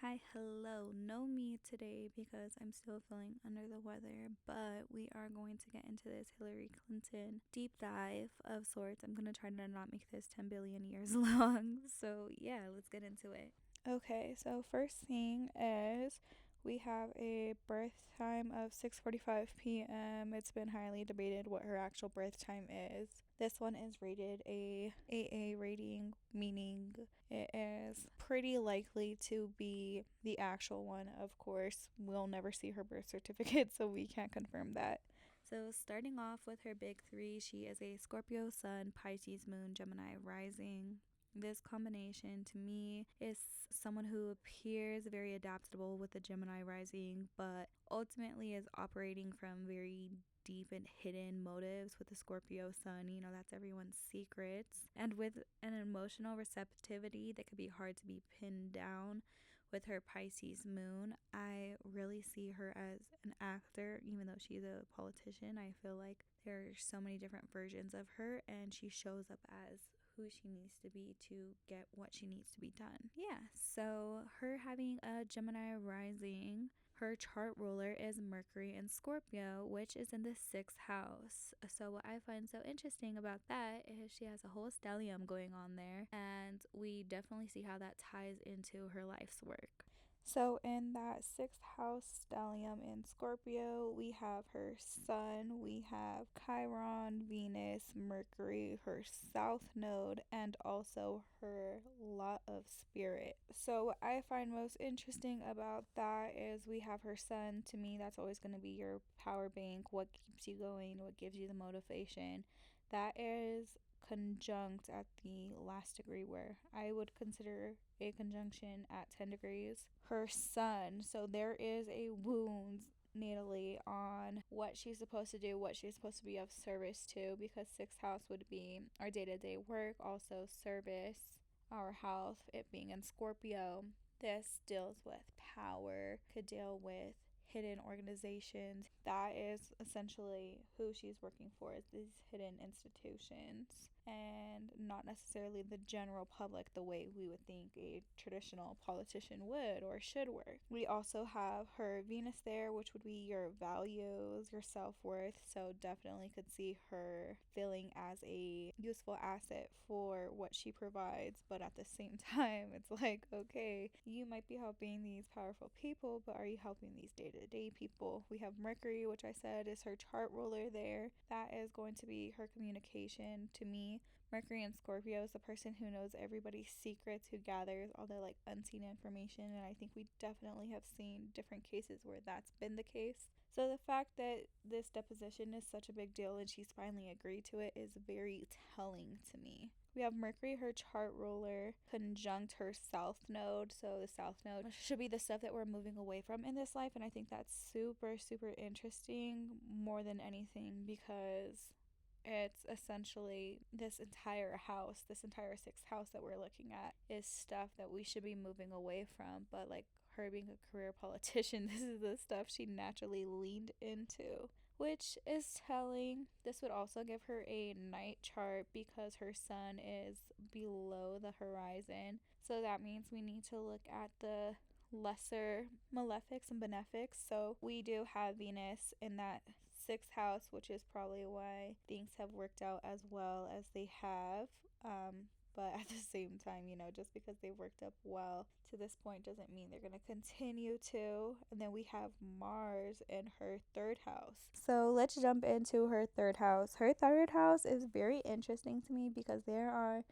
Hi, hello. No me today because I'm still feeling under the weather, but we are going to get into this Hillary Clinton deep dive of sorts. I'm going to try to not make this 10 billion years long. So, yeah, let's get into it. Okay, so first thing is we have a birth time of 6:45 p.m. It's been highly debated what her actual birth time is. This one is rated a AA rating, meaning it is pretty likely to be the actual one. Of course, we'll never see her birth certificate, so we can't confirm that. So starting off with her big three, she is a Scorpio Sun, Pisces Moon, Gemini Rising. This combination to me is someone who appears very adaptable with the Gemini rising, but ultimately is operating from very deep and hidden motives with the Scorpio sun. You know, that's everyone's secrets. And with an emotional receptivity that could be hard to be pinned down with her Pisces moon, I really see her as an actor, even though she's a politician. I feel like there are so many different versions of her, and she shows up as who she needs to be to get what she needs to be done. Yeah, so her having a Gemini rising, her chart ruler is Mercury in Scorpio, which is in the 6th house. So what I find so interesting about that is she has a whole stellium going on there, and we definitely see how that ties into her life's work. So in that 6th house stellium in Scorpio, we have her sun, we have Chiron, Venus, Mercury, her south node, and also her lot of spirit. So what I find most interesting about that is we have her sun. To me, that's always going to be your power bank, what keeps you going, what gives you the motivation. That is conjunct at the last degree, where I would consider a conjunction at 10 degrees her sun. So there is a wound natally on what she's supposed to do, what she's supposed to be of service to, because 6th house would be our day-to-day work, also service, our health, it being in Scorpio. This deals with power, could deal with hidden organizations. That is essentially who she's working for, is these hidden institutions, and not necessarily the general public the way we would think a traditional politician would or should work. We also have her Venus there, which would be your values, your self-worth. So definitely could see her feeling as a useful asset for what she provides, but at the same time it's like, okay, you might be helping these powerful people, but are you helping these day-to-day people? We have Mercury, which I said is her chart ruler there. That is going to be her communication. To me, Mercury in Scorpio is the person who knows everybody's secrets, who gathers all the unseen information, and I think we definitely have seen different cases where that's been the case. So the fact that this deposition is such a big deal and she's finally agreed to it is very telling to me. We have Mercury, her chart ruler, conjunct her south node. So the south node should be the stuff that we're moving away from in this life. And I think that's super, super interesting more than anything, because it's essentially this entire house, this entire 6th house that we're looking at is stuff that we should be moving away from. But like her being a career politician, this is the stuff she naturally leaned into, which is telling. This would also give her a night chart because her sun is below the horizon. So that means we need to look at the lesser malefics and benefics. So we do have Venus in that 6th house, which is probably why things have worked out as well as they have. But at the same time, just because they've worked up well to this point doesn't mean they're going to continue to. And then we have Mars in her 3rd house. So let's jump into her 3rd house. Her 3rd house is very interesting to me because there are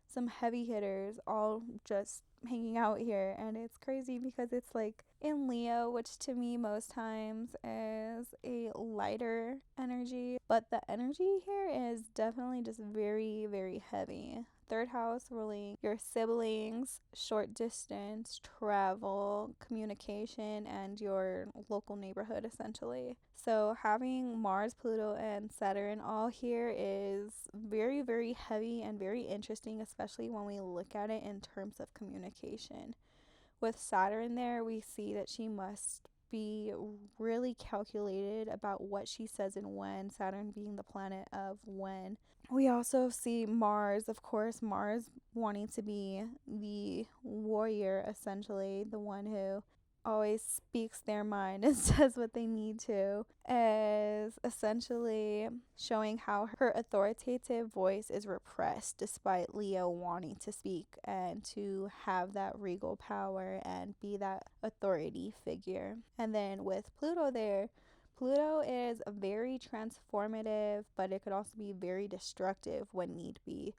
some heavy hitters all just hanging out here, and it's crazy because it's like in Leo, which to me most times is a lighter energy, but the energy here is definitely just very, very heavy. 3rd house ruling your siblings, short distance travel, communication, and your local neighborhood essentially. So having Mars, Pluto, and Saturn all here is very, very heavy and very interesting, especially when we look at it in terms of communication. With Saturn there, we see that she must be really calculated about what she says and when, Saturn being the planet of when. We also see Mars, of course, Mars wanting to be the warrior, essentially, the one who always speaks their mind and says what they need to, is essentially showing how her authoritative voice is repressed despite Leo wanting to speak and to have that regal power and be that authority figure. And then with Pluto there, Pluto is very transformative, but it could also be very destructive when need be.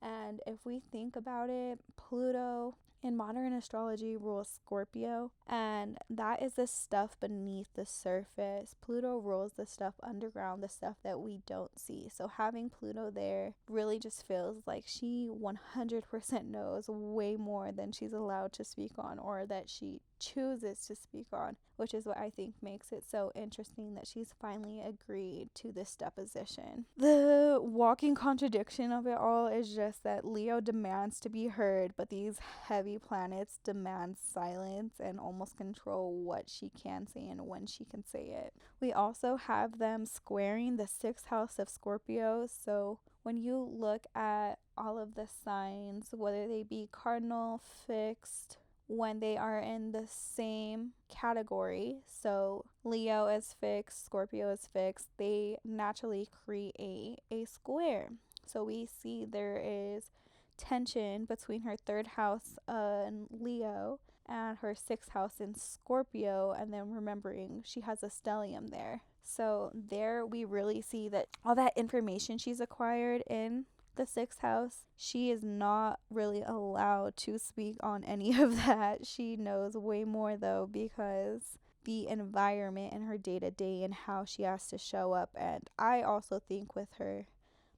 And if we think about it, Pluto in modern astrology rules Scorpio, and that is the stuff beneath the surface. Pluto rules the stuff underground, the stuff that we don't see. So having Pluto there really just feels like she 100% knows way more than she's allowed to speak on, or that she chooses to speak on, which is what I think makes it so interesting that she's finally agreed to this deposition. The walking contradiction of it all is just that Leo demands to be heard, but these heavy planets demand silence and almost control what she can say and when she can say it. We also have them squaring the 6th house of Scorpio, so when you look at all of the signs, whether they be cardinal, fixed, when they are in the same category, so Leo is fixed, Scorpio is fixed, they naturally create a square. So we see there is tension between her 3rd house in Leo and her 6th house in Scorpio, and then remembering she has a stellium there. So there we really see that all that information she's acquired in the 6th house, she is not really allowed to speak on any of that. She knows way more though, because the environment in her day-to-day and how she has to show up. And I also think with her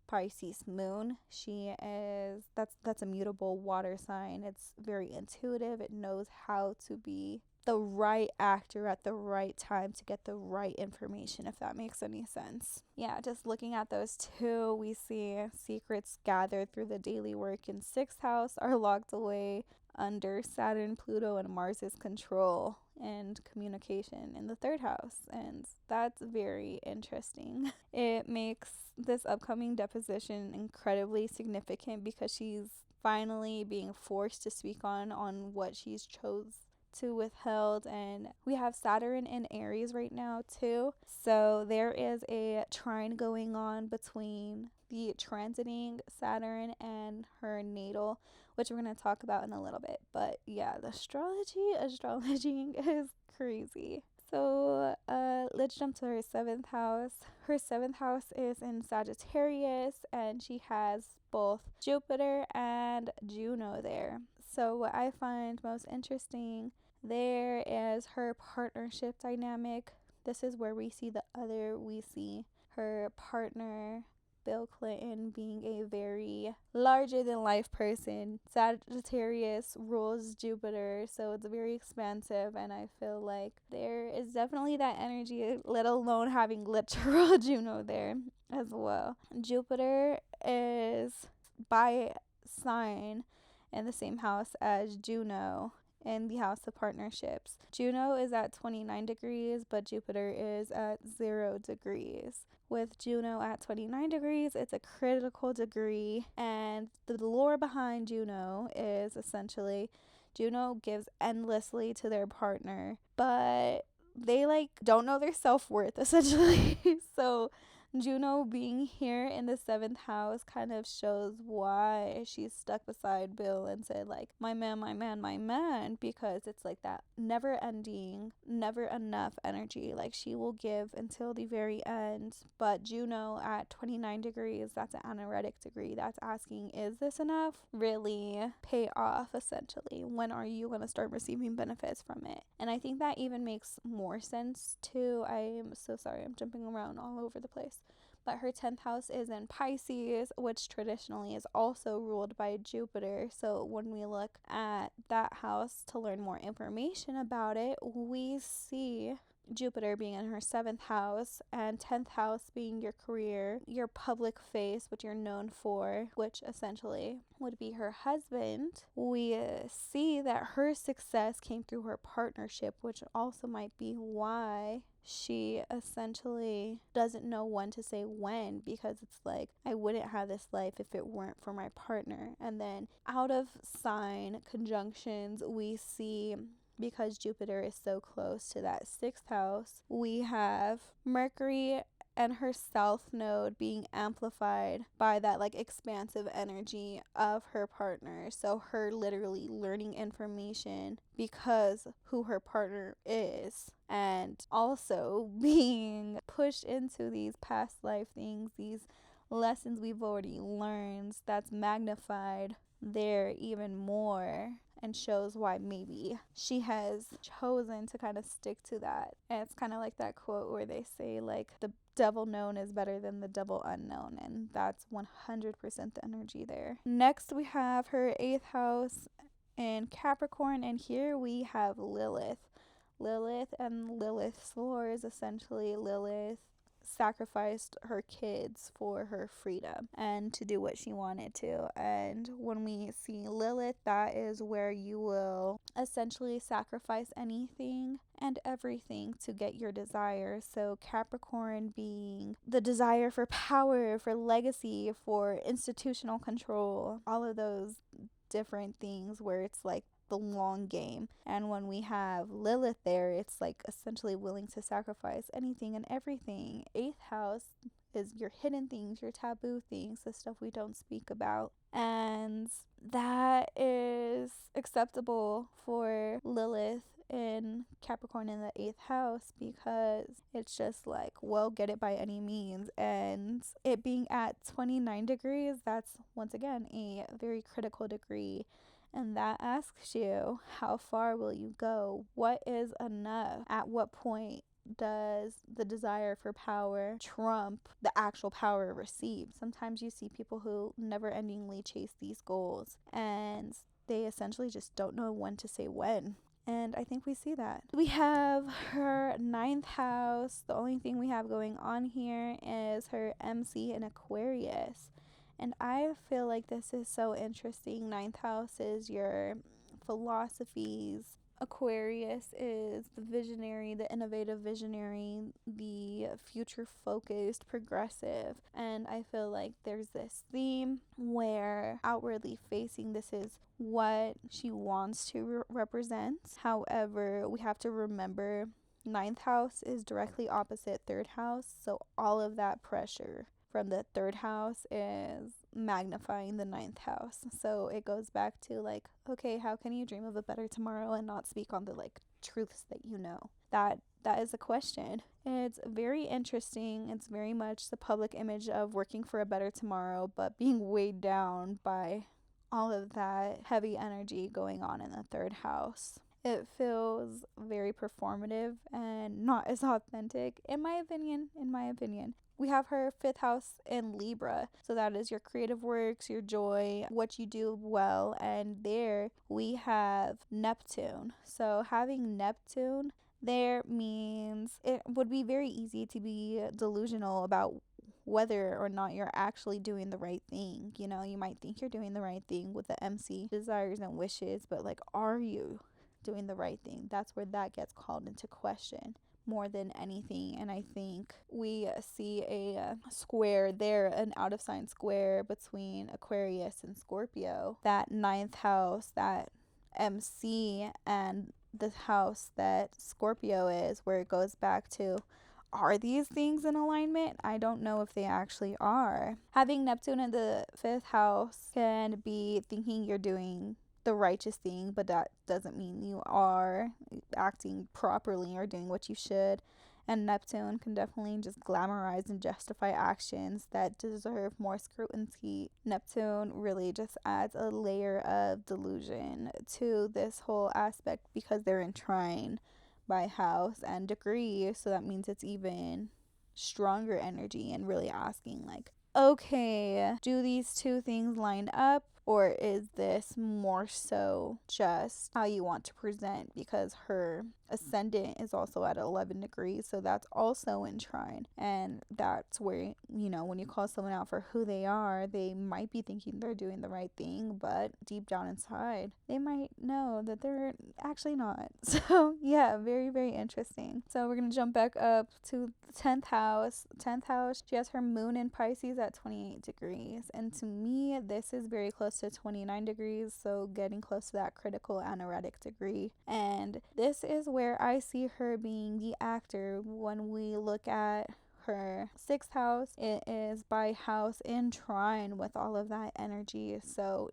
Pisces moon, she is that's a mutable water sign. It's very intuitive. It knows how to be the right actor at the right time to get the right information, if that makes any sense. Yeah, just looking at those two, we see secrets gathered through the daily work in 6th house are locked away under Saturn, Pluto, and Mars's control and communication in the 3rd house, and that's very interesting. It makes this upcoming deposition incredibly significant because she's finally being forced to speak on what she's chose to withheld. And we have Saturn in Aries right now too, so there is a trine going on between the transiting Saturn and her natal, which we're going to talk about in a little bit. But yeah, the astrology is crazy. So let's jump to her 7th house. Her 7th house is in Sagittarius, and she has both Jupiter and Juno there. So what I find most interesting there is her partnership dynamic. This is where we see her partner, Bill Clinton, being a very larger than life person. Sagittarius rules Jupiter, so it's very expansive, and I feel like there is definitely that energy, let alone having literal Juno there as well. Jupiter is by sign in the same house as Juno in the house of partnerships. Juno is at 29 degrees, but Jupiter is at 0 degrees. With Juno at 29 degrees, it's a critical degree, and the lore behind Juno is essentially Juno gives endlessly to their partner, but they don't know their self-worth essentially. So Juno being here in the 7th house kind of shows why she's stuck beside Bill and said my man, my man, my man, because it's like that never ending, never enough energy. She will give until the very end. But Juno at 29 degrees, that's an anoretic degree. That's asking, is this enough? Really pay off essentially. When are you going to start receiving benefits from it? And I think that even makes more sense too. I am so sorry, I'm jumping around all over the place. But her 10th house is in Pisces, which traditionally is also ruled by Jupiter. So when we look at that house to learn more information about it, we see Jupiter being in her 7th house and 10th house being your career, your public face, what you're known for, which essentially would be her husband, we see that her success came through her partnership, which also might be why she essentially doesn't know when to say when, because it's like, I wouldn't have this life if it weren't for my partner. And then out of sign conjunctions, we see, because Jupiter is so close to that 6th house, we have Mercury and her south node being amplified by that like expansive energy of her partner. So her literally learning information because who her partner is, and also being pushed into these past life things, these lessons we've already learned, that's magnified there even more, and shows why maybe she has chosen to kind of stick to that. And it's kind of like that quote where they say like the devil known is better than the devil unknown, and that's 100% the energy there. Next we have her 8th house in Capricorn, and here we have Lilith and Lilith's lore is essentially Lilith sacrificed her kids for her freedom and to do what she wanted to. And when we see Lilith, that is where you will essentially sacrifice anything and everything to get your desire. So Capricorn being the desire for power, for legacy, for institutional control, all of those different things where it's like the long game. And when we have Lilith there, it's like essentially willing to sacrifice anything and everything. 8th house is your hidden things, your taboo things, the stuff we don't speak about. And that is acceptable for Lilith in Capricorn in the 8th house, because it's just like, well, get it by any means. And it being at 29 degrees, that's once again a very critical degree. And that asks you, how far will you go? What is enough? At what point does the desire for power trump the actual power received? Sometimes you see people who never endingly chase these goals, and they essentially just don't know when to say when. And I think we see that. We have her 9th house. The only thing we have going on here is her MC in Aquarius. And I feel like this is so interesting. 9th house is your philosophies. Aquarius is the visionary, the innovative visionary, the future focused, progressive. And I feel like there's this theme where outwardly facing, this is what she wants to represent. However, we have to remember 9th house is directly opposite 3rd house. So all of that pressure from the 3rd house is magnifying the 9th house. So it goes back to like, okay, how can you dream of a better tomorrow and not speak on the like truths that you know? That is a question. It's very interesting. It's very much the public image of working for a better tomorrow, but being weighed down by all of that heavy energy going on in the 3rd house. It feels very performative and not as authentic, in my opinion. We have her 5th house in Libra. So that is your creative works, your joy, what you do well. And there we have Neptune. So having Neptune there means it would be very easy to be delusional about whether or not you're actually doing the right thing. You know, you might think you're doing the right thing with the MC, desires and wishes, but like, are you doing the right thing? That's where that gets called into question more than anything. And I think we see a square there, an out of sign square between Aquarius and Scorpio. That 9th house, that MC, and the house that Scorpio is, where it goes back to, are these things in alignment? I don't know if they actually are. Having Neptune in the 5th house can be thinking you're doing the righteous thing, but that doesn't mean you are acting properly or doing what you should. And Neptune can definitely just glamorize and justify actions that deserve more scrutiny. Neptune really just adds a layer of delusion to this whole aspect because they're enshrined by house and degree. So that means it's even stronger energy and really asking like, okay, do these two things line up? Or is this more so just how you want to present, because her ascendant is also at 11 degrees, so that's also in trine. And that's where, when you call someone out for who they are, they might be thinking they're doing the right thing, but deep down inside, they might know that they're actually not. So yeah, very, very interesting. So we're going to jump back up to the 10th house. 10th house, she has her moon in Pisces at 28 degrees. And to me, this is very close to 29 degrees, so getting close to that critical anoretic degree. And this is where I see her being the actor. When we look at her 6th house, it is by house in trine with all of that energy. So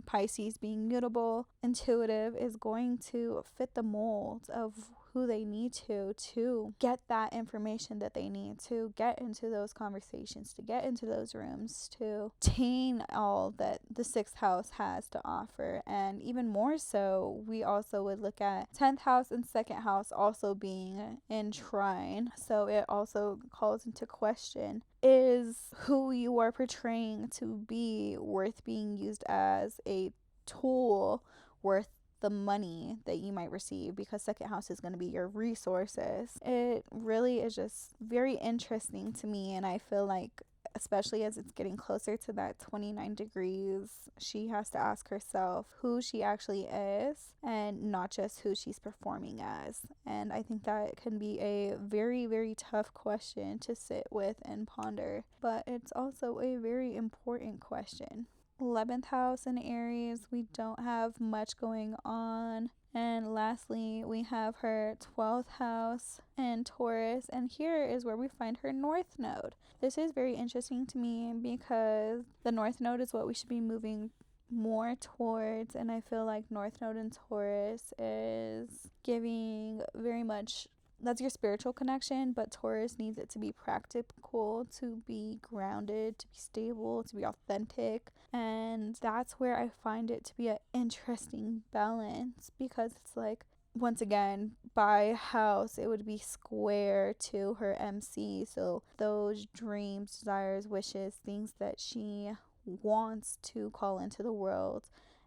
Pisces being mutable, intuitive, is going to fit the mold of who they need to get that information that they need, to get into those conversations, to get into those rooms, to obtain all that the 6th house has to offer. And even more so, we also would look at 10th house and 2nd house also being in trine. So it also calls into question, is who you are portraying to be worth being used as a tool, worth the money that you might receive, because 2nd house is going to be your resources. It really is just very interesting to me, and I feel like, especially as it's getting closer to that 29 degrees, she has to ask herself who she actually is and not just who she's performing as. And I think that can be a very, very tough question to sit with and ponder, but it's also a very important question. 11th house in Aries, we don't have much going on. And lastly, we have her 12th house in Taurus, and here is where we find her north node. This is very interesting to me because the north node is what we should be moving more towards, and I feel like north node in Taurus is giving very much, that's your spiritual connection, but Taurus needs it to be practical, to be grounded, to be stable, to be authentic. And that's where I find it to be an interesting balance, because it's like, once again, by house, it would be square to her MC. So those dreams, desires, wishes, things that she wants to call into the world,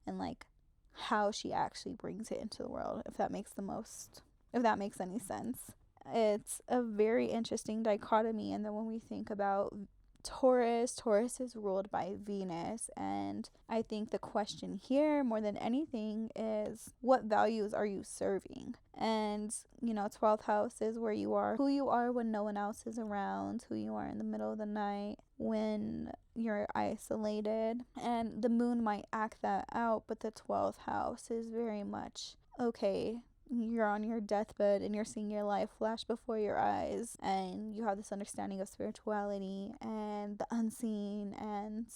and like how she actually brings it into the world, if that makes any sense. It's a very interesting dichotomy. And then when we think about Taurus is ruled by Venus, and I think the question here more than anything is, what values are you serving? And 12th house is where you are, who you are when no one else is around, who you are in the middle of the night when you're isolated, and the moon might act that out. But the 12th house is very much, okay, you're on your deathbed and you're seeing your life flash before your eyes, and you have this understanding of spirituality and the unseen and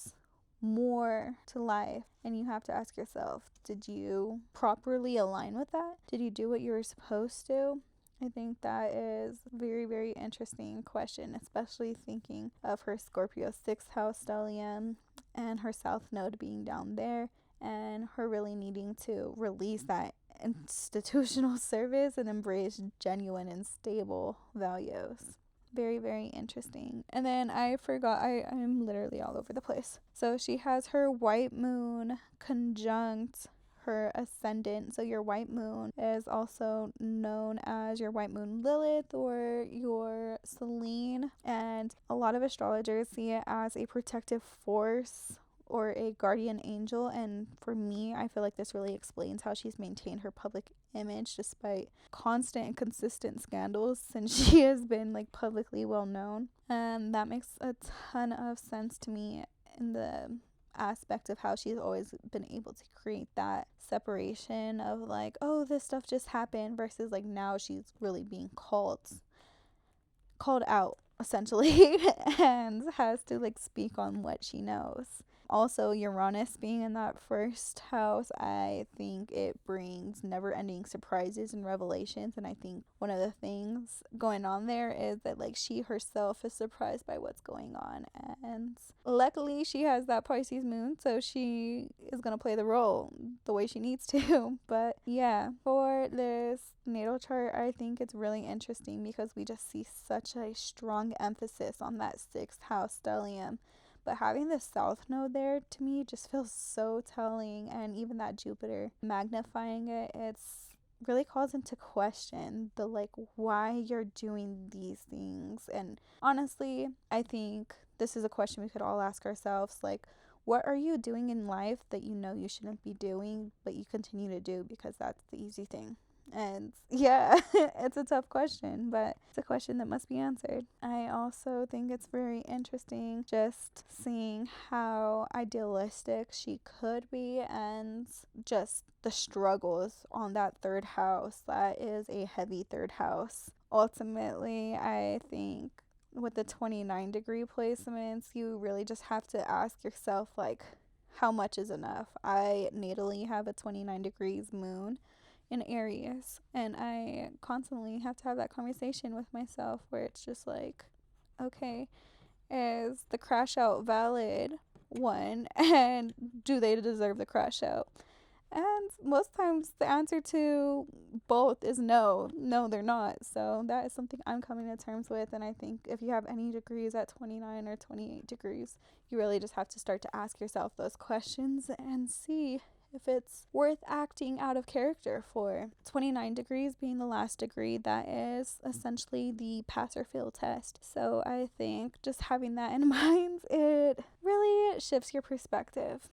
more to life, and you have to ask yourself, did you properly align with that? Did you do what you were supposed to? I think that is a very, very interesting question, especially thinking of her Scorpio 6th house stellium and her south node being down there, and her really needing to release that institutional service and embrace genuine and stable values. Very, very interesting. And then I forgot, I'm literally all over the place. So she has her white moon conjunct her ascendant. So your white moon is also known as your white moon Lilith or your Selene. And a lot of astrologers see it as a protective force or a guardian angel. And for me, I feel like this really explains how she's maintained her public image despite constant and consistent scandals since she has been like publicly well known. And that makes a ton of sense to me in the aspect of how she's always been able to create that separation of like, oh, this stuff just happened, versus like now she's really being called out essentially and has to like speak on what she knows. Also, Uranus being in that first house, I think it brings never-ending surprises and revelations. And I think one of the things going on there is that like she herself is surprised by what's going on. And luckily, she has that Pisces moon, so she is going to play the role the way she needs to. But yeah, for this natal chart, I think it's really interesting because we just see such a strong emphasis on that 6th house stellium. But having the south node there to me just feels so telling, and even that Jupiter magnifying it, it's really calls into question the like why you're doing these things. And honestly, I think this is a question we could all ask ourselves, like, what are you doing in life that you know you shouldn't be doing but you continue to do because that's the easy thing? And yeah, it's a tough question, but it's a question that must be answered. I also think it's very interesting just seeing how idealistic she could be and just the struggles on that third house. That is a heavy third house. Ultimately, I think with the 29-degree placements, you really just have to ask yourself, like, how much is enough? I natally have a 29 degrees moon in Aries, and I constantly have to have that conversation with myself where it's just like, okay, is the crash out valid? One, and do they deserve the crash out? And most times the answer to both is no. No, they're not. So that is something I'm coming to terms with. And I think if you have any degrees at 29 or 28 degrees, you really just have to start to ask yourself those questions and see if it's worth acting out of character for. 29 degrees being the last degree, that is essentially the pass or fail test. So I think just having that in mind, it really shifts your perspective.